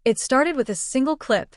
It started with a single clip,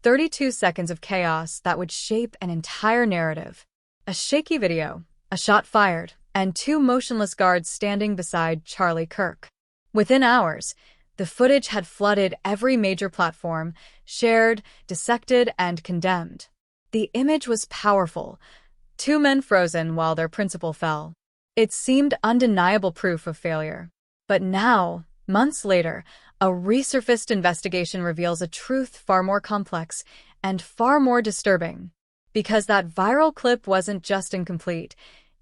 32 seconds of chaos that would shape an entire narrative. A shaky video, a shot fired, and two motionless guards standing beside Charlie Kirk. Within hours, the footage had flooded every major platform, shared, dissected, and condemned. The image was powerful. Two men frozen while their principal fell. It seemed undeniable proof of failure. But now, months later, a resurfaced investigation reveals a truth far more complex and far more disturbing. Because that viral clip wasn't just incomplete,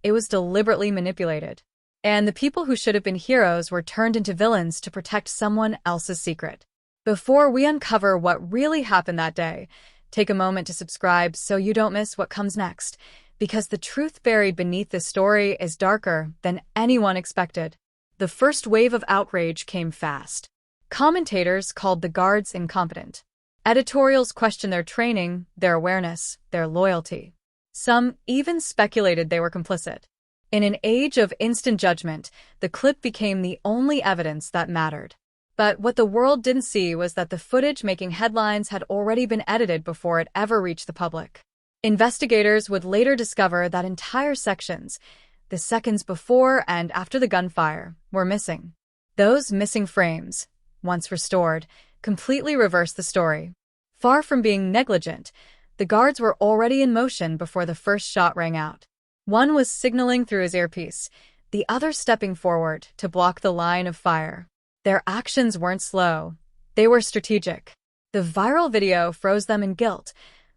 it was deliberately manipulated. And the people who should have been heroes were turned into villains to protect someone else's secret. Before we uncover what really happened that day, take a moment to subscribe so you don't miss what comes next, because the truth buried beneath this story is darker than anyone expected. The first wave of outrage came fast. Commentators called the guards incompetent. Editorials questioned their training, their awareness, their loyalty. Some even speculated they were complicit. In an age of instant judgment, the clip became the only evidence that mattered. But what the world didn't see was that the footage making headlines had already been edited before it ever reached the public. Investigators would later discover that entire sections, the seconds before and after the gunfire, were missing. Those missing frames, once restored, completely reversed the story. Far from being negligent, the guards were already in motion before the first shot rang out. One was signaling through his earpiece, the other stepping forward to block the line of fire. Their actions weren't slow. They were strategic. The viral video froze them in guilt.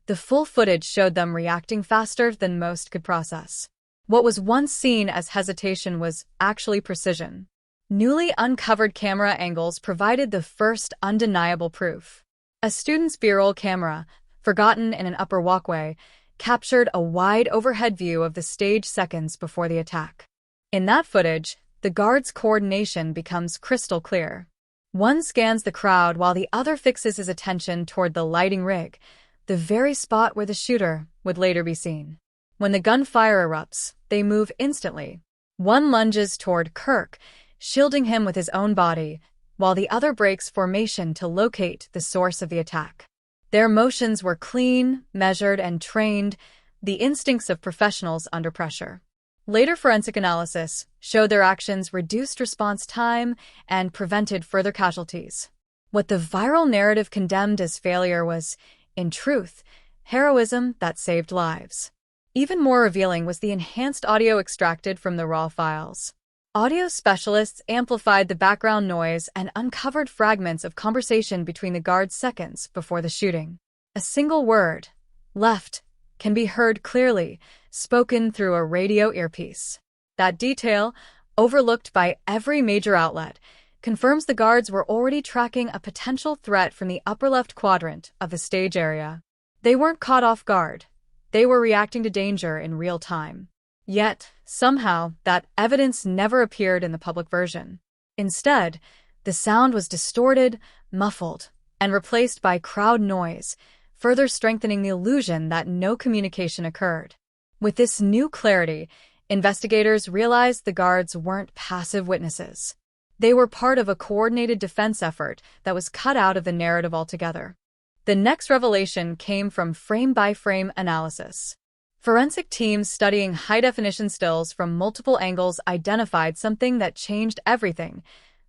The full footage showed them reacting faster than most could process. What was once seen as hesitation was actually precision. Newly uncovered camera angles provided the first undeniable proof. A student's B-roll camera, forgotten in an upper walkway, captured a wide overhead view of the stage seconds before the attack. In that footage, the guards' coordination becomes crystal clear. One scans the crowd while the other fixes his attention toward the lighting rig, the very spot where the shooter would later be seen. When the gunfire erupts, they move instantly. One lunges toward Kirk, shielding him with his own body, while the other breaks formation to locate the source of the attack. Their motions were clean, measured, and trained, the instincts of professionals under pressure. Later forensic analysis showed their actions reduced response time and prevented further casualties. What the viral narrative condemned as failure was, in truth, heroism that saved lives. Even more revealing was the enhanced audio extracted from the raw files. Audio specialists amplified the background noise and uncovered fragments of conversation between the guards seconds before the shooting. A single word, left, can be heard clearly, spoken through a radio earpiece. That detail, overlooked by every major outlet, confirms the guards were already tracking a potential threat from the upper left quadrant of the stage area. They weren't caught off guard. They were reacting to danger in real time. Yet, somehow, that evidence never appeared in the public version. Instead, the sound was distorted, muffled, and replaced by crowd noise, further strengthening the illusion that no communication occurred. With this new clarity, investigators realized the guards weren't passive witnesses. They were part of a coordinated defense effort that was cut out of the narrative altogether. The next revelation came from frame-by-frame analysis. Forensic teams studying high-definition stills from multiple angles identified something that changed everything.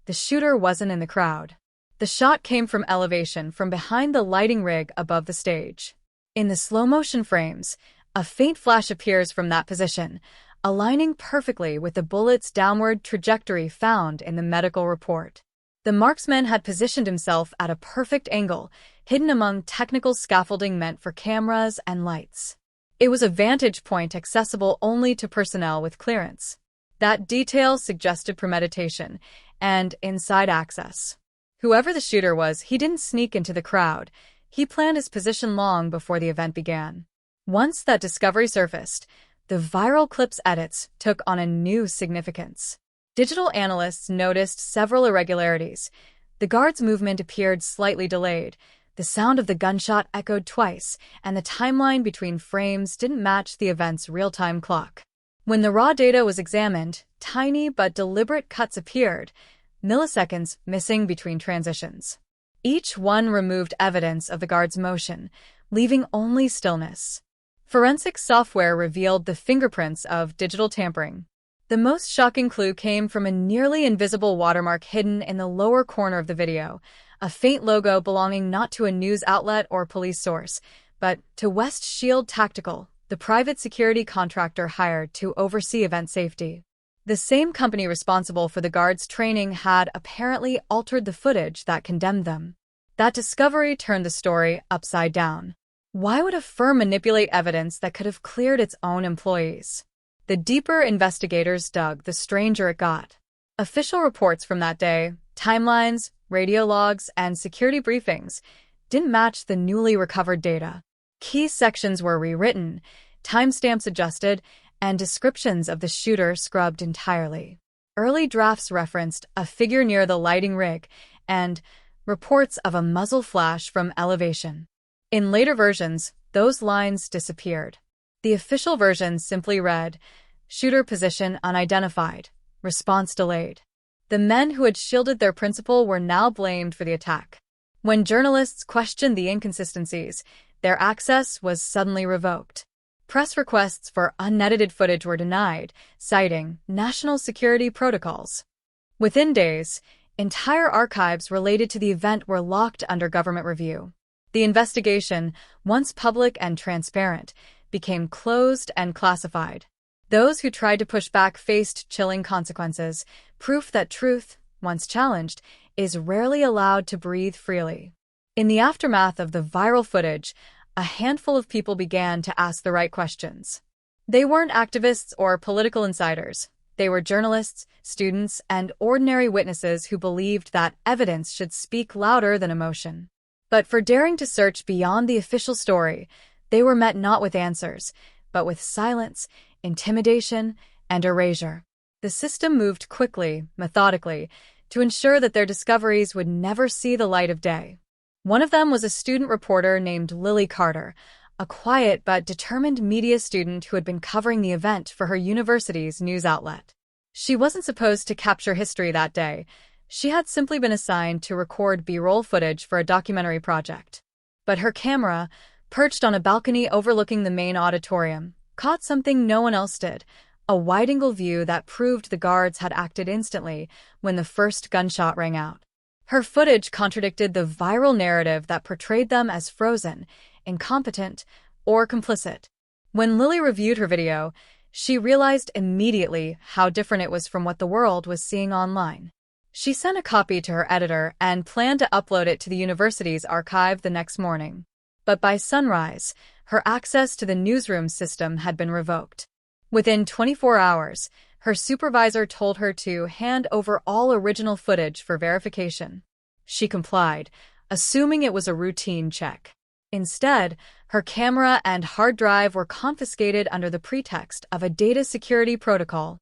The shooter wasn't in the crowd. The shot came from elevation from behind the lighting rig above the stage. In the slow-motion frames, a faint flash appears from that position, aligning perfectly with the bullet's downward trajectory found in the medical report. The marksman had positioned himself at a perfect angle, hidden among technical scaffolding meant for cameras and lights. It was a vantage point accessible only to personnel with clearance. That detail suggested premeditation and inside access. Whoever the shooter was, he didn't sneak into the crowd. He planned his position long before the event began. Once that discovery surfaced, the viral clip's edits took on a new significance. Digital analysts noticed several irregularities. The guard's movement appeared slightly delayed. The sound of the gunshot echoed twice, and the timeline between frames didn't match the event's real-time clock. When the raw data was examined, tiny but deliberate cuts appeared, milliseconds missing between transitions. Each one removed evidence of the guard's motion, leaving only stillness. Forensic software revealed the fingerprints of digital tampering. The most shocking clue came from a nearly invisible watermark hidden in the lower corner of the video, a faint logo belonging not to a news outlet or police source, but to West Shield Tactical, the private security contractor hired to oversee event safety. The same company responsible for the guards' training had apparently altered the footage that condemned them. That discovery turned the story upside down. Why would a firm manipulate evidence that could have cleared its own employees? The deeper investigators dug, the stranger it got. Official reports from that day, timelines, radio logs, and security briefings didn't match the newly recovered data. Key sections were rewritten, timestamps adjusted, and descriptions of the shooter scrubbed entirely. Early drafts referenced a figure near the lighting rig and reports of a muzzle flash from elevation. In later versions, those lines disappeared. The official version simply read, "Shooter position unidentified. Response delayed." The men who had shielded their principal were now blamed for the attack. When journalists questioned the inconsistencies, their access was suddenly revoked. Press requests for unedited footage were denied, citing national security protocols. Within days, entire archives related to the event were locked under government review. The investigation, once public and transparent, became closed and classified. Those who tried to push back faced chilling consequences, proof that truth, once challenged, is rarely allowed to breathe freely. In the aftermath of the viral footage, a handful of people began to ask the right questions. They weren't activists or political insiders. They were journalists, students, and ordinary witnesses who believed that evidence should speak louder than emotion. But for daring to search beyond the official story, they were met not with answers, but with silence, intimidation, and erasure. The system moved quickly, methodically, to ensure that their discoveries would never see the light of day. One of them was a student reporter named Lily Carter, a quiet but determined media student who had been covering the event for her university's news outlet. She wasn't supposed to capture history that day. She had simply been assigned to record B-roll footage for a documentary project. But her camera, perched on a balcony overlooking the main auditorium, caught something no one else did, a wide-angle view that proved the guards had acted instantly when the first gunshot rang out. Her footage contradicted the viral narrative that portrayed them as frozen, incompetent, or complicit. When Lily reviewed her video, she realized immediately how different it was from what the world was seeing online. She sent a copy to her editor and planned to upload it to the university's archive the next morning. But by sunrise, her access to the newsroom system had been revoked. Within 24 hours, her supervisor told her to hand over all original footage for verification. She complied, assuming it was a routine check. Instead, her camera and hard drive were confiscated under the pretext of a data security protocol.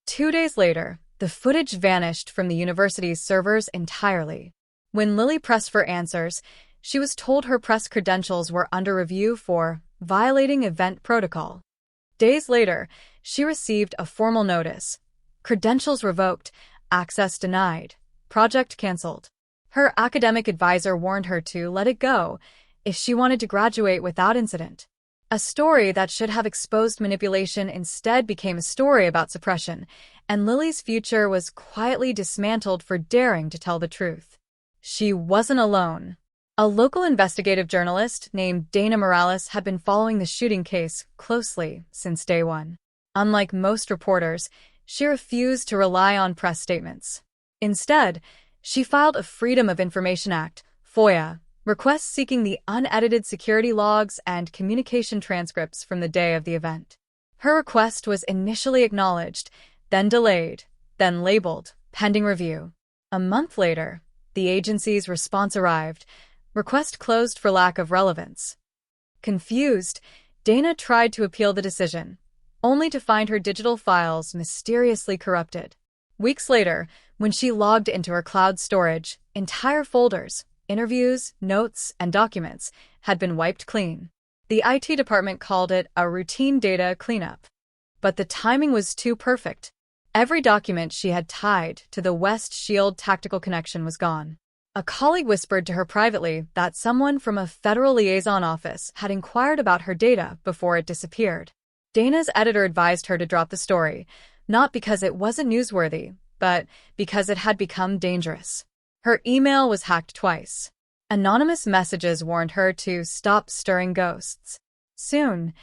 2 days later, the footage vanished from the university's servers entirely. When Lily pressed for answers, she was told her press credentials were under review for violating event protocol. Days later, she received a formal notice. Credentials revoked, access denied, project canceled. Her academic advisor warned her to let it go if she wanted to graduate without incident. A story that should have exposed manipulation instead became a story about suppression, and Lily's future was quietly dismantled for daring to tell the truth. She wasn't alone. A local investigative journalist named Dana Morales had been following the shooting case closely since day one. Unlike most reporters, she refused to rely on press statements. Instead, she filed a Freedom of Information Act, FOIA, request seeking the unedited security logs and communication transcripts from the day of the event. Her request was initially acknowledged, then delayed, then labeled, pending review. A month later, the agency's response arrived, request closed for lack of relevance. Confused, Dana tried to appeal the decision, only to find her digital files mysteriously corrupted. Weeks later, when she logged into her cloud storage, entire folders, interviews, notes, and documents had been wiped clean. The IT department called it a routine data cleanup. But the timing was too perfect. Every document she had tied to the West Shield Tactical connection was gone. A colleague whispered to her privately that someone from a federal liaison office had inquired about her data before it disappeared. Dana's editor advised her to drop the story, not because it wasn't newsworthy, but because it had become dangerous. Her email was hacked twice. Anonymous messages warned her to stop stirring ghosts. Soon,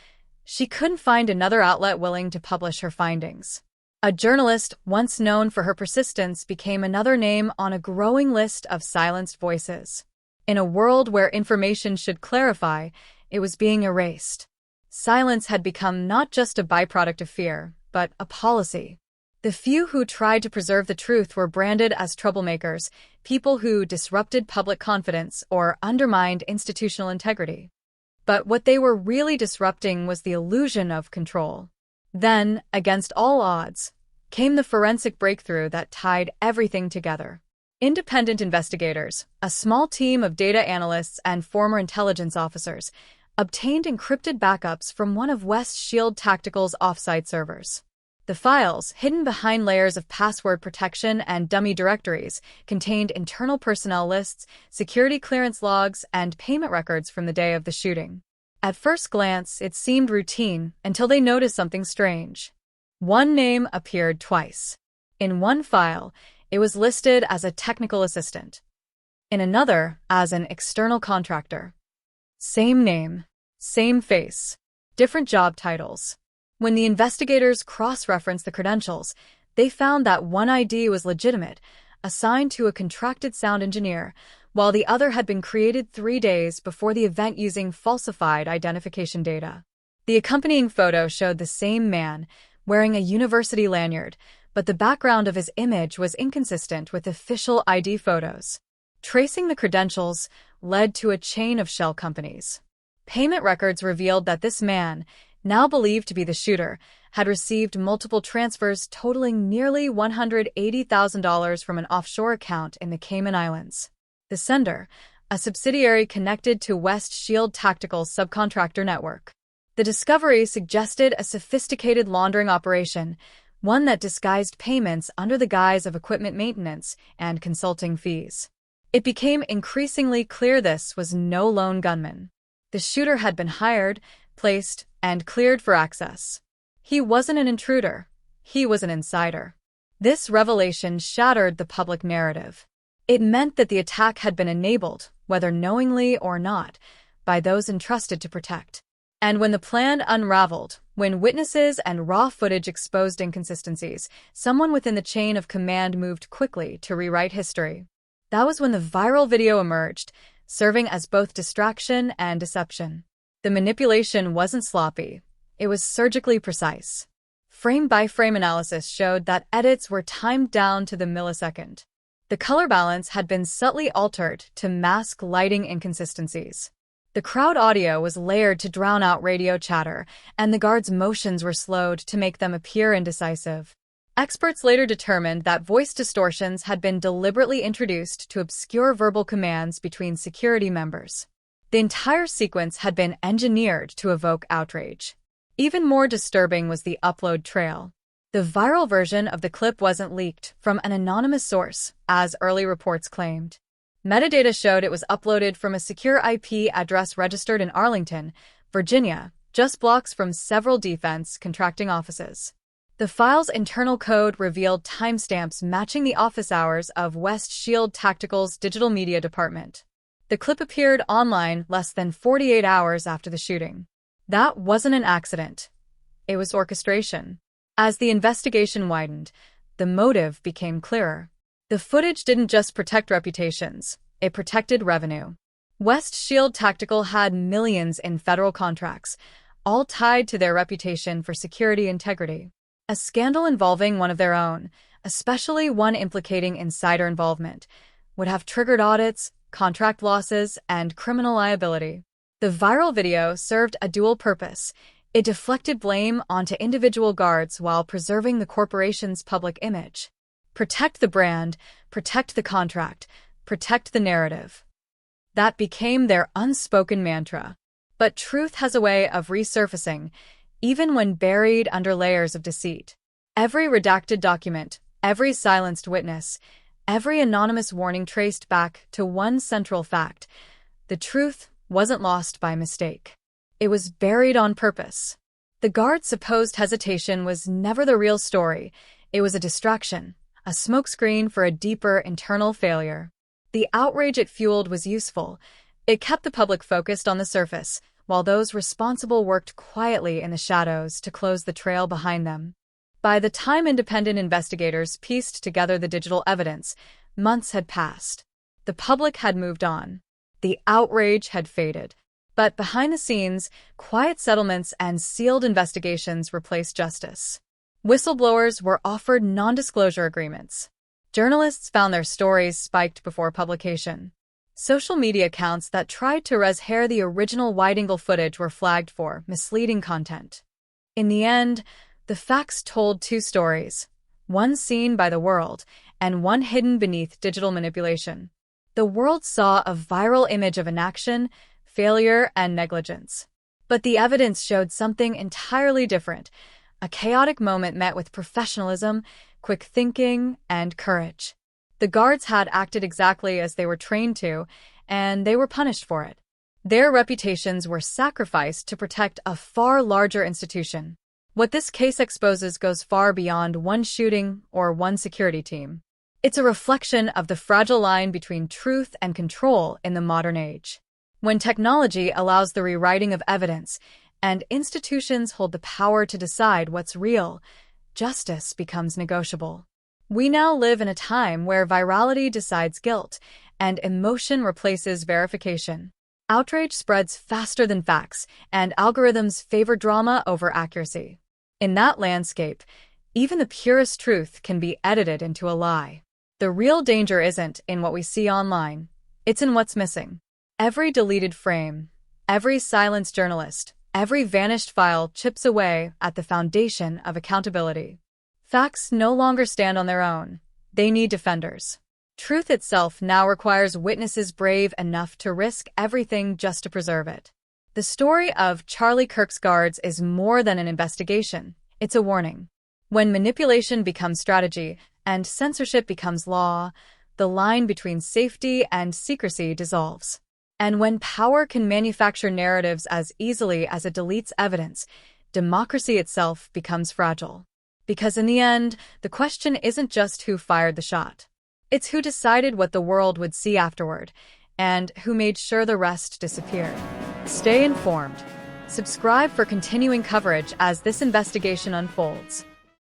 she couldn't find another outlet willing to publish her findings. A journalist once known for her persistence became another name on a growing list of silenced voices. In a world where information should clarify, it was being erased. Silence had become not just a byproduct of fear, but a policy. The few who tried to preserve the truth were branded as troublemakers, people who disrupted public confidence or undermined institutional integrity. But what they were really disrupting was the illusion of control. Then, against all odds, came the forensic breakthrough that tied everything together. Independent investigators, a small team of data analysts and former intelligence officers, obtained encrypted backups from one of West Shield Tactical's offsite servers. The files, hidden behind layers of password protection and dummy directories, contained internal personnel lists, security clearance logs, and payment records from the day of the shooting. At first glance, it seemed routine until they noticed something strange. One name appeared twice. In one file, it was listed as a technical assistant. In another, as an external contractor. Same name, same face, different job titles. When the investigators cross-referenced the credentials, they found that one ID was legitimate, assigned to a contracted sound engineer, while the other had been created 3 days before the event using falsified identification data. The accompanying photo showed the same man, wearing a university lanyard, but the background of his image was inconsistent with official ID photos. Tracing the credentials led to a chain of shell companies. Payment records revealed that this man, now believed to be the shooter, had received multiple transfers totaling nearly $180,000 from an offshore account in the Cayman Islands. The sender, a subsidiary connected to West Shield Tactical's subcontractor network. The discovery suggested a sophisticated laundering operation, one that disguised payments under the guise of equipment maintenance and consulting fees. It became increasingly clear this was no lone gunman. The shooter had been hired, placed, and cleared for access. He wasn't an intruder. He was an insider. This revelation shattered the public narrative. It meant that the attack had been enabled, whether knowingly or not, by those entrusted to protect. And when the plan unraveled, when witnesses and raw footage exposed inconsistencies, someone within the chain of command moved quickly to rewrite history. That was when the viral video emerged, serving as both distraction and deception. The manipulation wasn't sloppy. It was surgically precise. Frame-by-frame analysis showed that edits were timed down to the millisecond. The color balance had been subtly altered to mask lighting inconsistencies. The crowd audio was layered to drown out radio chatter, and the guards' motions were slowed to make them appear indecisive. Experts later determined that voice distortions had been deliberately introduced to obscure verbal commands between security members. The entire sequence had been engineered to evoke outrage. Even more disturbing was the upload trail. The viral version of the clip wasn't leaked from an anonymous source, as early reports claimed. Metadata showed it was uploaded from a secure IP address registered in Arlington, Virginia, just blocks from several defense contracting offices. The file's internal code revealed timestamps matching the office hours of West Shield Tactical's digital media department. The clip appeared online less than 48 hours after the shooting. That wasn't an accident. It was orchestration. As the investigation widened, the motive became clearer. The footage didn't just protect reputations, it protected revenue. West Shield Tactical had millions in federal contracts, all tied to their reputation for security integrity. A scandal involving one of their own, especially one implicating insider involvement, would have triggered audits, contract losses, and criminal liability. The viral video served a dual purpose. It deflected blame onto individual guards while preserving the corporation's public image. Protect the brand, protect the contract, protect the narrative. That became their unspoken mantra. But truth has a way of resurfacing, even when buried under layers of deceit. Every redacted document, every silenced witness, Every anonymous warning traced back to one central fact: the truth wasn't lost by mistake. It was buried on purpose. The guard's supposed hesitation was never the real story. It was a distraction, a smokescreen for a deeper internal failure. The outrage it fueled was useful. It kept the public focused on the surface, while those responsible worked quietly in the shadows to close the trail behind them. By the time independent investigators pieced together the digital evidence, months had passed. The public had moved on. The outrage had faded. But behind the scenes, quiet settlements and sealed investigations replaced justice. Whistleblowers were offered non-disclosure agreements. Journalists found their stories spiked before publication. Social media accounts that tried to res-hair the original wide-angle footage were flagged for misleading content. In the end, the facts told two stories, one seen by the world and one hidden beneath digital manipulation. The world saw a viral image of inaction, failure, and negligence. But the evidence showed something entirely different, a chaotic moment met with professionalism, quick thinking, and courage. The guards had acted exactly as they were trained to, and they were punished for it. Their reputations were sacrificed to protect a far larger institution. What this case exposes goes far beyond one shooting or one security team. It's a reflection of the fragile line between truth and control in the modern age. When technology allows the rewriting of evidence and institutions hold the power to decide what's real, justice becomes negotiable. We now live in a time where virality decides guilt and emotion replaces verification. Outrage spreads faster than facts, and algorithms favor drama over accuracy. In that landscape, even the purest truth can be edited into a lie. The real danger isn't in what we see online, it's in what's missing. Every deleted frame, every silenced journalist, every vanished file chips away at the foundation of accountability. Facts no longer stand on their own. They need defenders. Truth itself now requires witnesses brave enough to risk everything just to preserve it. The story of Charlie Kirk's guards is more than an investigation. It's a warning. When manipulation becomes strategy and censorship becomes law, the line between safety and secrecy dissolves. And when power can manufacture narratives as easily as it deletes evidence, democracy itself becomes fragile. Because in the end, the question isn't just who fired the shot. It's who decided what the world would see afterward, and who made sure the rest disappeared. Stay informed. Subscribe for continuing coverage as this investigation unfolds.